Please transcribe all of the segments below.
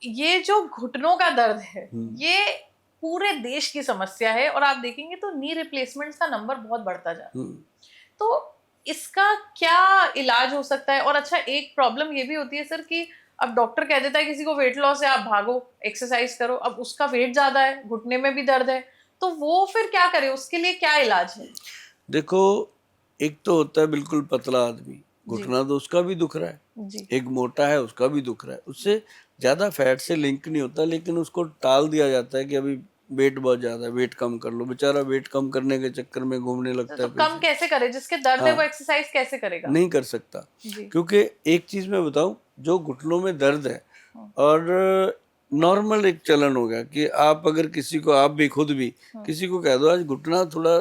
ये जो घुटनों का दर्द है, ये पूरे देश की समस्या है और आप देखेंगे तो नी रिप्लेसमेंट्स का नंबर बहुत बढ़ता जा रहा है। तो इसका क्या इलाज हो सकता है? और अच्छा, एक प्रॉब्लम ये भी होती है सर कि अब डॉक्टर कह देता है किसी को वेट लॉस है, आप भागो, एक्सरसाइज करो, अब उसका वेट ज्यादा है, घुटने में भी दर्द है, तो वो फिर क्या करे? उसके लिए क्या इलाज है? देखो, एक तो होता है बिल्कुल पतला आदमी, घुटना तो उसका भी दुख रहा है, एक मोटा है उसका भी दुख रहा है, उससे ज्यादा फैट से लिंक नहीं होता, लेकिन उसको टाल दिया जाता है कि अभी वेट बहुत ज्यादा है, वेट कम कर लो। बेचारा वेट कम करने के चक्कर में घूमने लगता तो है कम कैसे करे? जिसके दर्द है वो एक्सरसाइज कैसे करेगा? नहीं कर सकता। क्योंकि एक चीज मैं बताऊं, जो घुटनों में दर्द है और नॉर्मल एक चलन हो गया कि आप अगर किसी को, आप भी खुद भी किसी को कह दो आज घुटना थोड़ा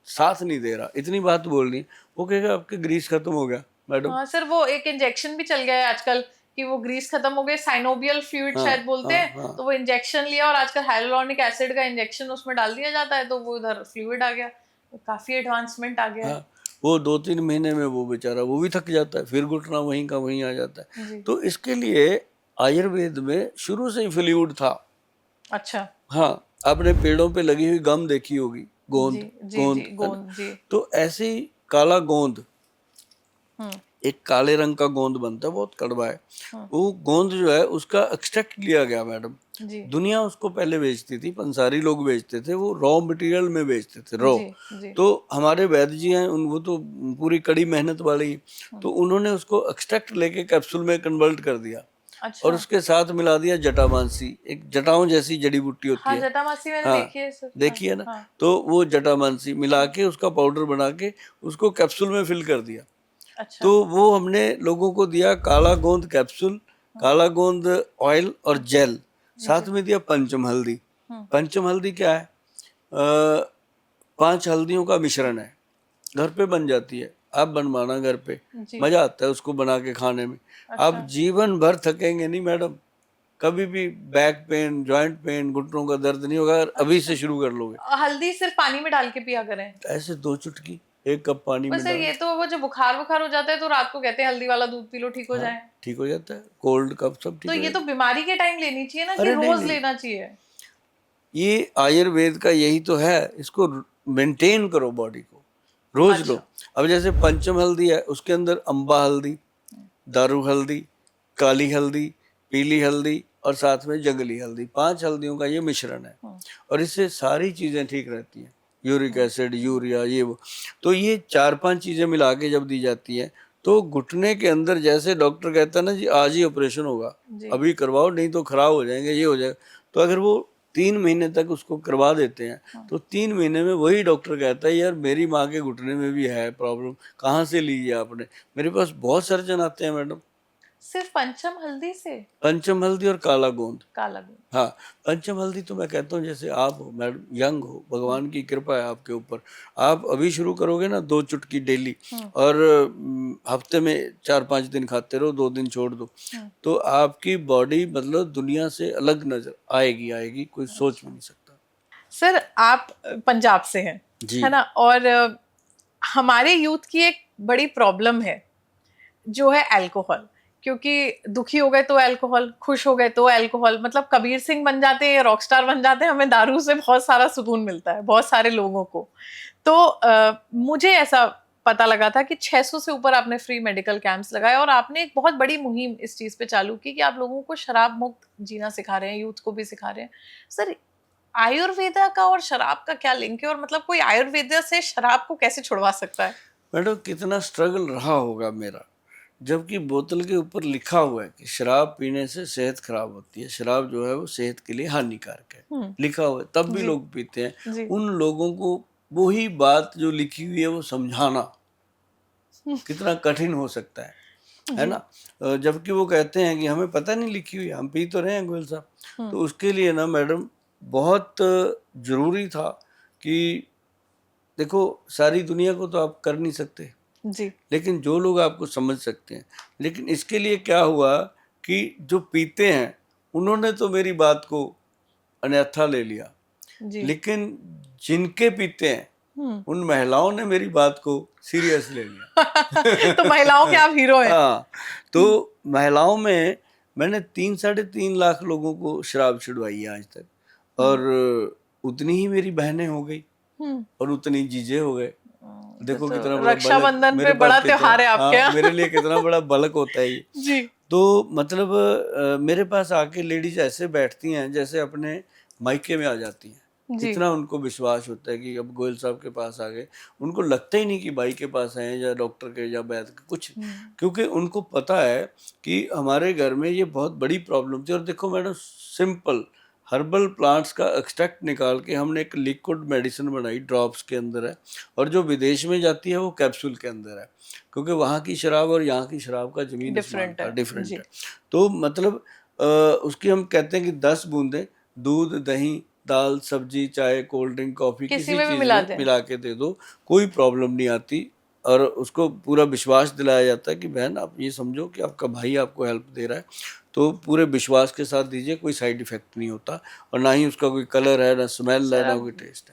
साथ नहीं दे रहा, इतनी बात बोलनी, वो कहेगा आपके ग्रीस खत्म हो गया मैडम। हाँ सर, वो एक इंजेक्शन भी चल गया है आजकल कि वो ग्रीस खत्म हो गए, साइनोबियल फ्लूइड शायद बोलते हैं, तो वो इंजेक्शन लिया और आजकल हाइलुरोनिक एसिड का इंजेक्शन उसमें डाल दिया जाता है, तो वो उधर फ्लूइड आ गया, काफी एडवांसमेंट आ गया है। वो 2-3 महीने में वो बेचारा वो भी थक जाता है, फिर घुटना वहीं का वहीं आ जाता है। तो इसके लिए आयुर्वेद में शुरू से ही फ्लूइड था। अच्छा। हाँ, आपने पेड़ों पे लगी हुई गम देखी होगी, गोंद, गोंद जी। तो ऐसे ही काला गोंद, एक काले रंग का गोंद बनता है, बहुत कड़वा है, वो गोंद जो है उसका एक्सट्रैक्ट लिया गया मैडम। दुनिया उसको पहले बेचती थी, पंसारी लोग बेचते थे, वो रॉ मटेरियल में बेचते थे, रॉ। तो हमारे वैद्य जी हैं उन, वो तो पूरी कड़ी मेहनत वाले ही, तो उन्होंने उसको एक्सट्रैक्ट लेके कैप्सूल में कन्वर्ट कर दिया। अच्छा। और उसके साथ मिला दिया जटामांसी, एक जटाओं जैसी जड़ी बूटी होती है। जटामांसी मैंने देखी है सर। देखी है ना। तो वो जटामांसी मिला के उसका पाउडर बना के उसको कैप्सूल में फिल कर दिया। अच्छा। तो वो हमने लोगों को दिया, काला गोंद कैप्सूल, काला गोंद ऑयल और जेल, साथ में दिया पंचम हल्दी। पंचम हल्दी क्या है? 5 हल्दियों का मिश्रण है, घर पे बन जाती है, आप बनवाना घर पे, मजा आता है उसको बना के खाने में। अच्छा। आप जीवन भर थकेंगे नहीं मैडम, कभी भी बैक पेन, जॉइंट पेन, घुटनों का दर्द नहीं होगा। अच्छा। अभी से शुरू कर लोगे। हल्दी सिर्फ पानी में डाल के पिया करें? ऐसे 2 चुटकी 1 कप पानी में डाल। ये तो वो जो बुखार हो जाता है तो रात को कहते हैं हल्दी वाला दूध पी लो, ठीक हो जाए। ठीक हो जाता है, कोल्ड कफ सब ठीक तो ये तो बीमारी के टाइम लेनी चाहिए ना, कि रोज लेना चाहिए? ये आयुर्वेद का यही तो है, इसको मेंटेन करो बॉडी को, रोज लो। अब जैसे पंचम हल्दी है, उसके अंदर अम्बा हल्दी, दारू हल्दी, काली हल्दी, पीली हल्दी और साथ में जंगली हल्दी, 5 हल्दियों का ये मिश्रण है, और इससे सारी चीजें ठीक रहती हैं, यूरिक एसिड, यूरिया, ये वो। तो ये 4-5 चीजें मिला के जब दी जाती है, तो घुटने के अंदर जैसे डॉक्टर कहता है ना जी आज ही ऑपरेशन होगा, अभी करवाओ नहीं तो खराब हो जाएंगे, ये हो जाएगा, तो अगर वो 3 महीने तक उसको करवा देते हैं, तो 3 महीने में वही डॉक्टर कहता है यार मेरी माँ के घुटने में भी है प्रॉब्लम, कहाँ से ली है आपने? मेरे पास बहुत सर्जन आते हैं मैडम। सिर्फ पंचम हल्दी से? पंचम हल्दी और काला गोंद। काला गोंद। हाँ, पंचम हल्दी तो मैं कहता हूँ जैसे आप हो मैडम, यंग हो, भगवान की कृपा है आपके ऊपर, आप अभी शुरू करोगे ना 2 चुटकी डेली, और हफ्ते में 4-5 दिन खाते रहो, 2 दिन छोड़ दो, तो आपकी बॉडी मतलब दुनिया से अलग नजर आएगी, कोई सोच भी नहीं सकता। सर आप पंजाब से हैं, है ना, और हमारे यूथ की एक बड़ी प्रॉब्लम है जो है अल्कोहल, क्योंकि दुखी हो गए तो अल्कोहल, खुश हो गए तो अल्कोहल, मतलब कबीर सिंह बन जाते हैं, रॉकस्टार बन जाते हैं, हमें दारू से बहुत सारा सुकून मिलता है बहुत सारे लोगों को। तो मुझे ऐसा पता लगा था कि 600 से ऊपर आपने फ्री मेडिकल कैंप्स लगाए और आपने एक बहुत बड़ी मुहिम इस चीज पे चालू की कि आप लोगों को शराब मुक्त जीना सिखा रहे हैं, यूथ को भी सिखा रहे हैं। सर, आयुर्वेदा का और शराब का क्या लिंक है, और मतलब कोई आयुर्वेदा से शराब को कैसे छुड़वा सकता है? मैडम, कितना स्ट्रगल रहा होगा मेरा, जबकि बोतल के ऊपर लिखा हुआ है कि शराब पीने से सेहत खराब होती है, शराब जो है वो सेहत के लिए हानिकारक है, लिखा हुआ है, तब भी लोग पीते हैं। उन लोगों को वही बात जो लिखी हुई है वो समझाना कितना कठिन हो सकता है ना। जबकि वो कहते हैं कि हमें पता नहीं लिखी हुई, हम पी तो रहे हैं गोयल साहब। तो उसके लिए ना मैडम बहुत जरूरी था कि देखो, सारी दुनिया को तो आप कर नहीं सकते जी, लेकिन जो लोग आपको समझ सकते हैं। लेकिन इसके लिए क्या हुआ कि जो पीते हैं उन्होंने तो मेरी बात को अन्यथा ले लिया जी, लेकिन जिनके पीते हैं उन महिलाओं ने मेरी बात को सीरियस ले लिया। तो महिलाओं के आप हीरो हैं। हाँ, तो महिलाओं में मैंने 3-3.5 लाख लोगों को शराब छिड़वाई है आज तक, और उतनी ही मेरी बहनें हो गई और उतनी जीजे हो गए। देखो तो कितना बड़ा रक्षाबंधन मेरे पे पास बड़ा कितना, त्योहार है आपके हाँ, यहाँ। मेरे लिए कितना बड़ा बल्क होता है ये। जी तो मतलब मेरे पास आके लेडीज ऐसे बैठती हैं जैसे अपने मायके में आ जाती हैं। जी इतना उनको विश्वास होता है कि अब गोयल साहब के पास आ गए। उनको लगता ही नहीं कि भाई के पास आए या डॉक्टर के या वैद्य के कुछ, क्योंकि उनको पता है कि हमारे घर में ये बहुत बड़ी प्रॉब्लम थी। और देखो मैडम, सिंपल हर्बल प्लांट्स का एक्सट्रैक्ट निकाल के हमने एक लिक्विड मेडिसिन बनाई, ड्रॉप्स के अंदर है, और जो विदेश में जाती है वो कैप्सूल के अंदर है, क्योंकि वहाँ की शराब और यहाँ की शराब का जमीन आसमान डिफरेंट का है डिफरेंट जी। है। तो मतलब उसकी हम कहते हैं कि 10 बूंदें दूध, दही, दाल, सब्जी, चाय, कोल्ड ड्रिंक, कॉफ़ी किसी किसी में भी चीज़ मिला में दें। मिला के दे दो, कोई प्रॉब्लम नहीं आती। और उसको पूरा विश्वास दिलाया जाता है कि बहन आप ये समझो कि आपका भाई आपको हेल्प दे रहा है, तो पूरे विश्वास के साथ दीजिए, कोई साइड इफ़ेक्ट नहीं होता, और ना ही उसका कोई कलर है, ना स्मेल है, सर ना अब कोई टेस्ट है।